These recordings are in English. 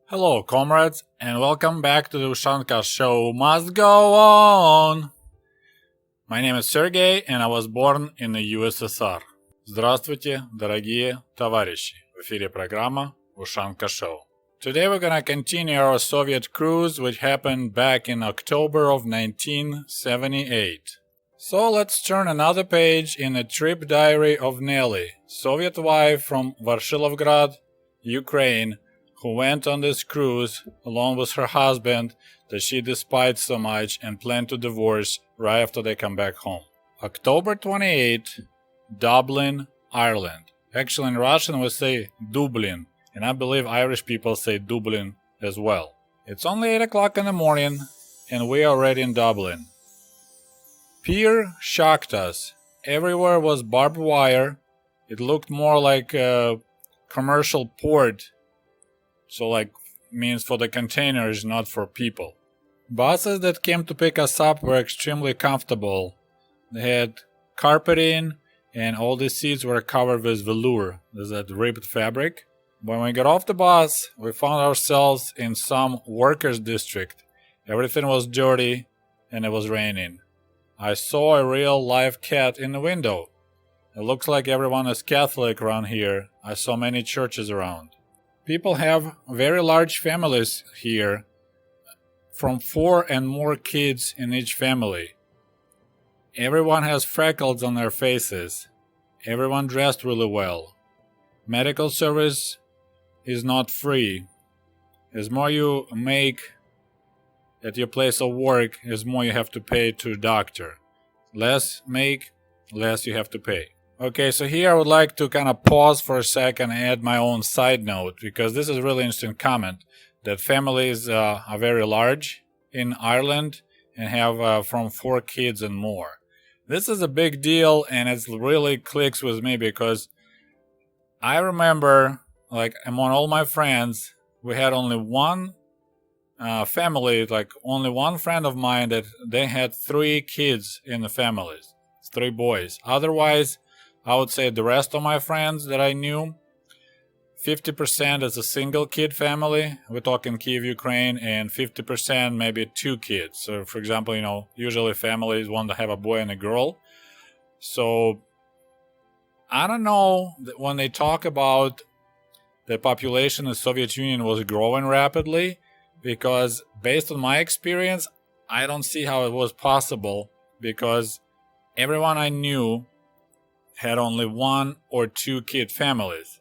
Hello, comrades, and welcome back to the Ushanka Show. Must go on! My name is Sergey, and I was born in the USSR. Здравствуйте, дорогие товарищи! В эфире программа Ushanka Show. Today we're gonna continue our Soviet cruise, which happened back in October of 1978. So let's turn another page in the trip diary of Nelly, Soviet wife from Varshilovgrad, Ukraine, who went on this cruise along with her husband that she despised so much and planned to divorce right after they come back home. October 28, Dublin, Ireland. Actually, in Russian we say Dublin, and I believe Irish people say Dublin as well. It's only 8 o'clock in the morning, and we are already in Dublin. Pier shocked us. Everywhere was barbed wire. It looked more like a commercial port. So means for the containers, not for people. Buses that came to pick us up were extremely comfortable. They had carpeting and all the seats were covered with velour, that ribbed fabric. When we got off the bus, we found ourselves in some workers' district. Everything was dirty and it was raining. I saw a real live cat in the window. It looks like everyone is Catholic around here. I saw many churches around. People have very large families here, from 4 and more kids in each family. Everyone has freckles on their faces. Everyone dressed really well. Medical service is not free. As more you make at your place of work, as more you have to pay to a doctor. Less make, less you have to pay. Okay, so here I would like to kind of pause for a second and add my own side note, because this is a really interesting comment, that families are very large in Ireland and have from 4 kids and more. This is a big deal, and it really clicks with me because I remember, among all my friends, we had only one family, only one friend of mine that they had 3 kids in the families. It's 3 boys. Otherwise, I would say the rest of my friends that I knew, 50% is a single kid family. We're talking Kiev, Ukraine, and 50% maybe 2 kids. So, for example, usually families want to have a boy and a girl. So, I don't know, when they talk about the population in the Soviet Union was growing rapidly, because based on my experience, I don't see how it was possible, because everyone I knew had only 1 or 2 kid families.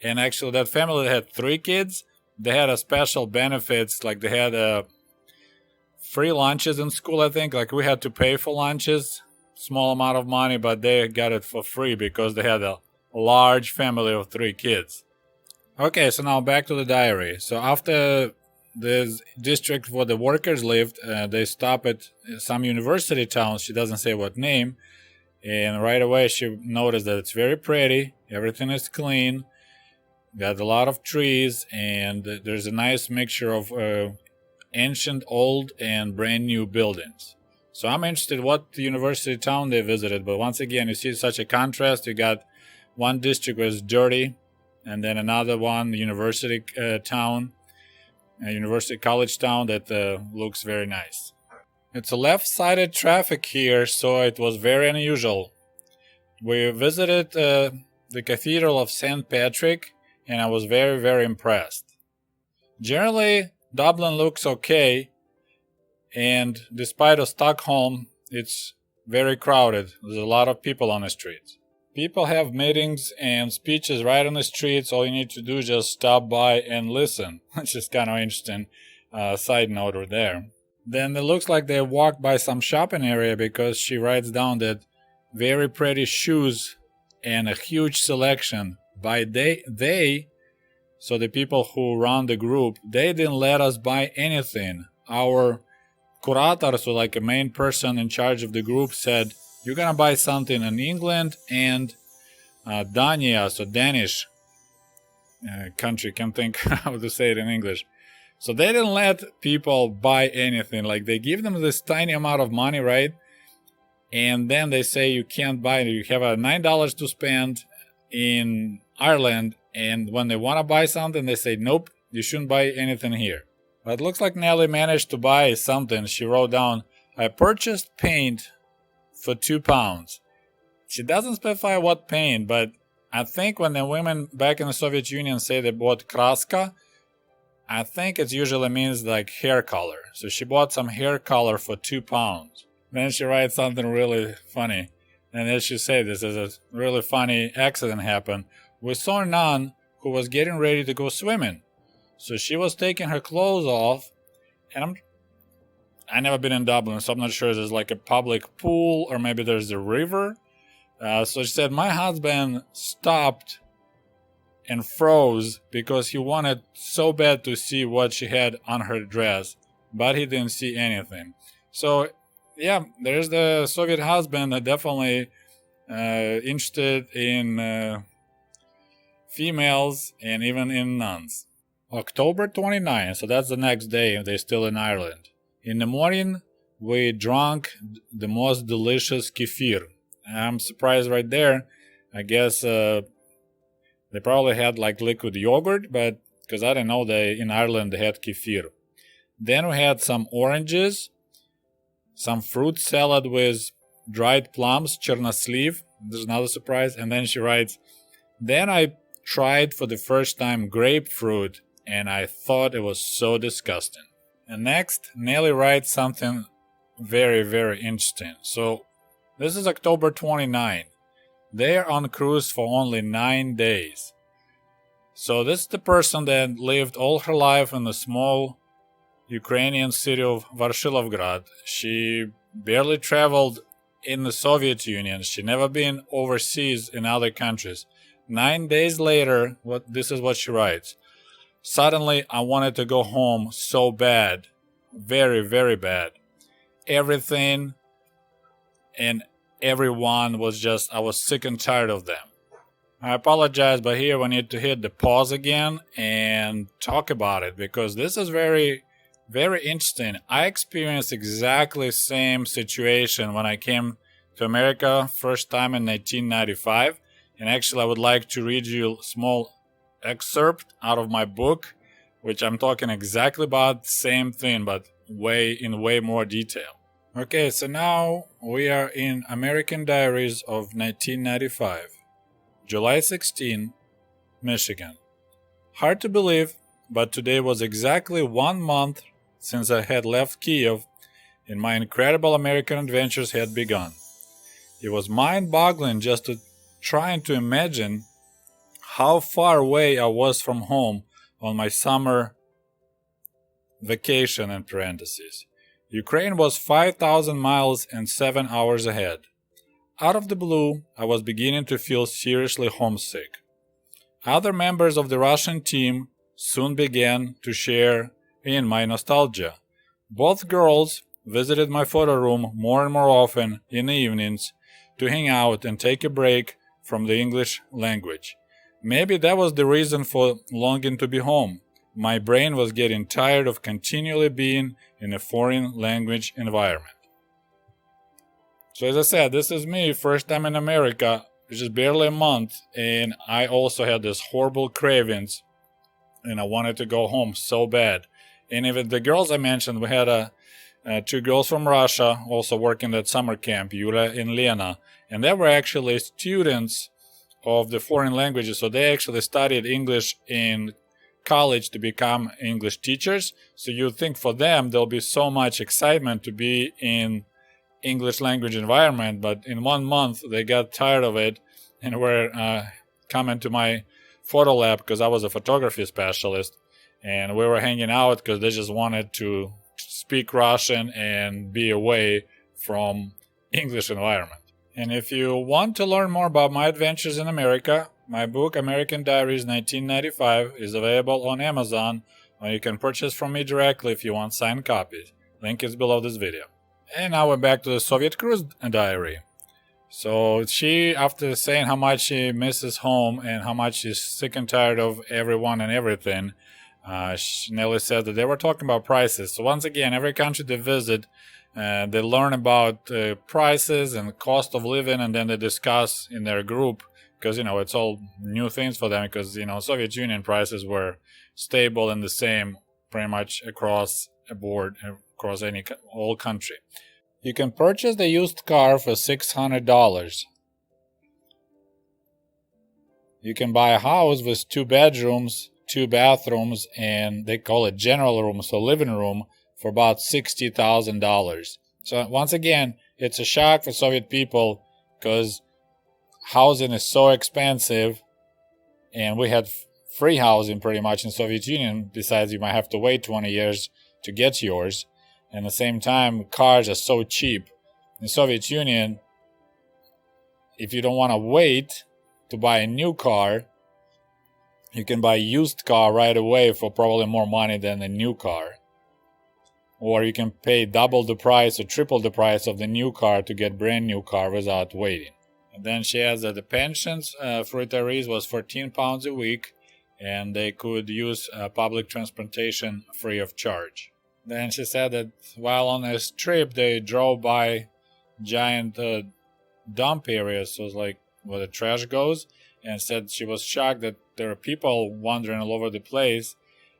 And actually that family that had 3 kids, they had a special benefits, they had free lunches in school, I think. We had to pay for lunches, small amount of money, but they got it for free because they had a large family of 3 kids. Okay, so now back to the diary. So after this district where the workers lived, they stop at some university town, she doesn't say what name, and right away she noticed that it's very pretty, everything is clean, got a lot of trees, and there's a nice mixture of ancient, old, and brand new buildings. So I'm interested what the university town they visited, but once again you see such a contrast. You got one district was dirty, and then another one, university town, a university college town that looks very nice. It's a left-sided traffic here, so it was very unusual. We visited the Cathedral of St. Patrick, and I was very, very impressed. Generally, Dublin looks okay, and despite of Stockholm, it's very crowded. There's a lot of people on the streets. People have meetings and speeches right on the streets. All you need to do is just stop by and listen, which is kind of interesting side note over there. Then it looks like they walked by some shopping area, because she writes down that very pretty shoes and a huge selection. By they, so the people who run the group, they didn't let us buy anything. Our curator, so a main person in charge of the group, said, you're gonna buy something in England and Dania, so Danish country, can't think how to say it in English. So they didn't let people buy anything. They give them this tiny amount of money, right? And then they say you can't buy it. You have $9 to spend in Ireland, and when they want to buy something, they say, nope, you shouldn't buy anything here. But it looks like Nelly managed to buy something. She wrote down, I purchased paint for £2. She doesn't specify what paint, but I think when the women back in the Soviet Union say they bought kraska, I think it usually means like hair color. So she bought some hair color for £2. Then she writes something really funny. And as she said, this is a really funny accident happened. We saw a nun who was getting ready to go swimming. So she was taking her clothes off. And I've never been in Dublin, so I'm not sure if there's like a public pool or maybe there's a river. So she said, my husband stopped and froze because he wanted so bad to see what she had on her dress, but he didn't see anything. So, yeah, there's the Soviet husband that definitely interested in females and even in nuns. October 29th, so that's the next day, they're still in Ireland. In the morning, we drank the most delicious kefir. I'm surprised right there. I guess they probably had like liquid yogurt, but because I didn't know in Ireland they had kefir. Then we had some oranges, some fruit salad with dried plums, chernosliv. There's another surprise. And then she writes, then I tried for the first time grapefruit, and I thought it was so disgusting. And next, Nelly writes something very, very interesting. So this is October 29. They are on cruise for only 9 days. So this is the person that lived all her life in the small Ukrainian city of Varshilovgrad. She barely traveled in the Soviet Union. She never been overseas in other countries. 9 days later, this is what she writes. Suddenly, I wanted to go home so bad. Very, very bad. Everything and everyone was just, I was sick and tired of them. I apologize, but here we need to hit the pause again and talk about it because this is very, very interesting. I experienced exactly the same situation when I came to America first time in 1995. And actually, I would like to read you a small excerpt out of my book, which I'm talking exactly about the same thing, but in way more detail. Okay, so now we are in American Diaries of 1995. July 16, Michigan. Hard to believe, but today was exactly 1 month since I had left Kiev and my incredible American adventures had begun. It was mind-boggling just trying to imagine how far away I was from home on my summer vacation in parentheses. Ukraine was 5,000 miles and 7 hours ahead. Out of the blue, I was beginning to feel seriously homesick. Other members of the Russian team soon began to share in my nostalgia. Both girls visited my photo room more and more often in the evenings to hang out and take a break from the English language. Maybe that was the reason for longing to be home. My brain was getting tired of continually being in a foreign language environment. So as I said, this is me, first time in America, which is barely a month, and I also had this horrible cravings, and I wanted to go home so bad. And even the girls I mentioned, we had two girls from Russia also working at summer camp, Yura and Lena, and they were actually students of the foreign languages, so they actually studied English in college to become English teachers. So you think for them there'll be so much excitement to be in English language environment, but in 1 month they got tired of it and were coming to my photo lab because I was a photography specialist, and we were hanging out because they just wanted to speak Russian and be away from English environment. And if you want to learn more about my adventures in America, my book American Diaries 1995 is available on Amazon, or you can purchase from me directly if you want signed copies. Link is below this video. And now we're back to the Soviet cruise diary. So she, after saying how much she misses home and how much she's sick and tired of everyone and everything, Nelly said that they were talking about prices. So once again, every country they visit, they learn about prices and cost of living, and then they discuss in their group because it's all new things for them, because Soviet Union prices were stable and the same pretty much across a board, across all country. You can purchase the used car for $600. You can buy a house with 2 bedrooms, 2 bathrooms, and they call it general room, so living room, for about $60,000. So once again, it's a shock for Soviet people because housing is so expensive, and we had free housing pretty much in Soviet Union. Besides, you might have to wait 20 years to get yours. And at the same time, cars are so cheap. In Soviet Union, if you don't want to wait to buy a new car, you can buy a used car right away for probably more money than a new car. Or you can pay double the price or triple the price of the new car to get a brand new car without waiting. And then she adds that the pensions for retirees was £14 a week, and they could use public transportation free of charge. Then she said that while on this trip, they drove by giant dump areas, so it's like where the trash goes, and said she was shocked that there are people wandering all over the place,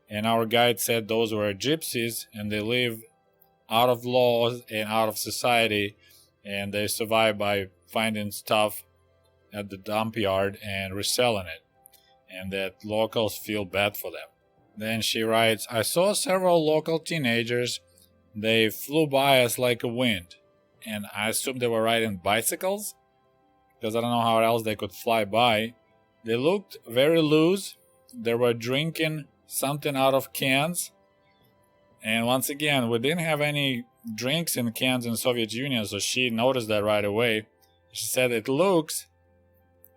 and our guide said those were gypsies, and they live out of laws and out of society, and they survive by finding stuff at the dump yard and reselling it, and that locals feel bad for them. Then she writes, I saw several local teenagers. They flew by us like a wind, and I assumed they were riding bicycles, because I don't know how else they could fly by. They looked very loose. They were drinking something out of cans. And once again, we didn't have any drinks in cans in Soviet Union, so she noticed that right away. She said it looks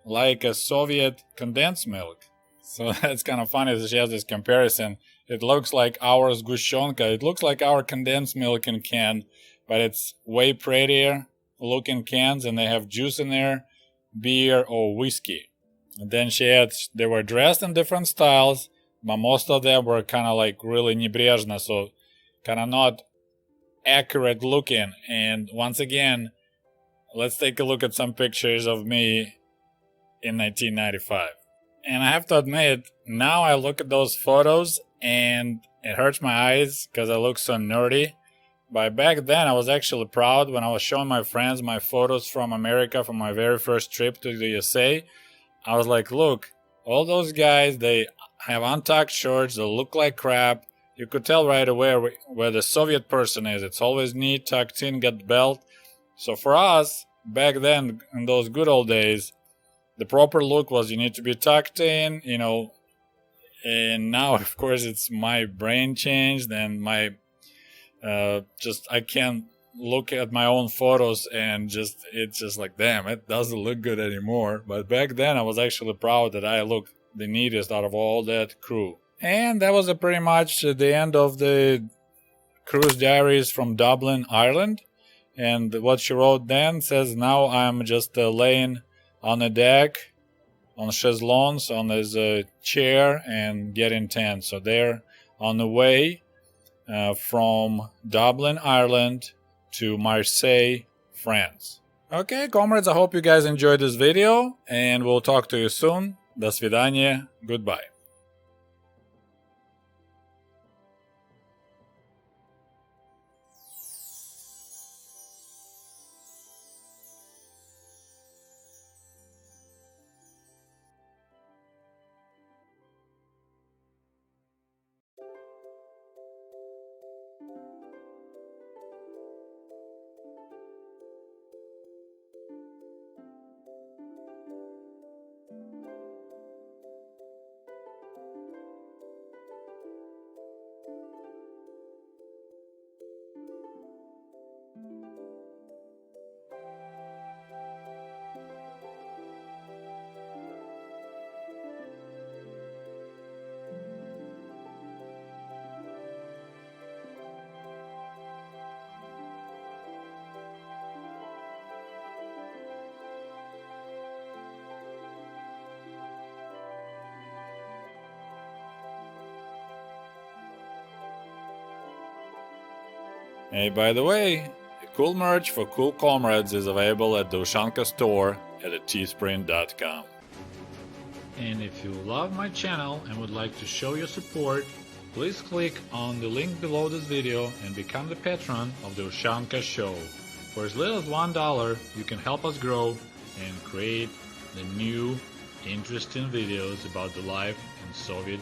like a Soviet condensed milk. So that's kind of funny that she has this comparison. It looks like our Ushanka. It looks like our condensed milk in can, but it's way prettier looking cans, and they have juice in there, beer or whiskey. And then she adds, they were dressed in different styles, but most of them were kind of like really небрежно, so kind of not accurate looking. And once again, let's take a look at some pictures of me in 1995. And I have to admit, now I look at those photos and it hurts my eyes because I look so nerdy. But back then I was actually proud when I was showing my friends my photos from America from my very first trip to the USA. I was like, look, all those guys, they have untucked shorts, they look like crap. You could tell right away where the Soviet person is. It's always neat, tucked in, got belt. So for us, back then, in those good old days, the proper look was you need to be tucked in, and now, of course, it's my brain changed and my, I can't look at my own photos and it's just like, damn, it doesn't look good anymore. But back then, I was actually proud that I looked the neatest out of all that crew. And that was pretty much the end of the cruise diaries from Dublin, Ireland. And what she wrote then says, now I'm just laying on the deck, on chaise-longue, on his chair, and getting tan. So they're on the way from Dublin, Ireland to Marseille, France. Okay, comrades, I hope you guys enjoyed this video, and we'll talk to you soon. До свидания. Goodbye. Hey, by the way, cool merch for cool comrades is available at the Ushanka store at teespring.com. And if you love my channel and would like to show your support, please click on the link below this video and become the patron of the Ushanka Show. For as little as $1, you can help us grow and create the new, interesting videos about the life in Soviet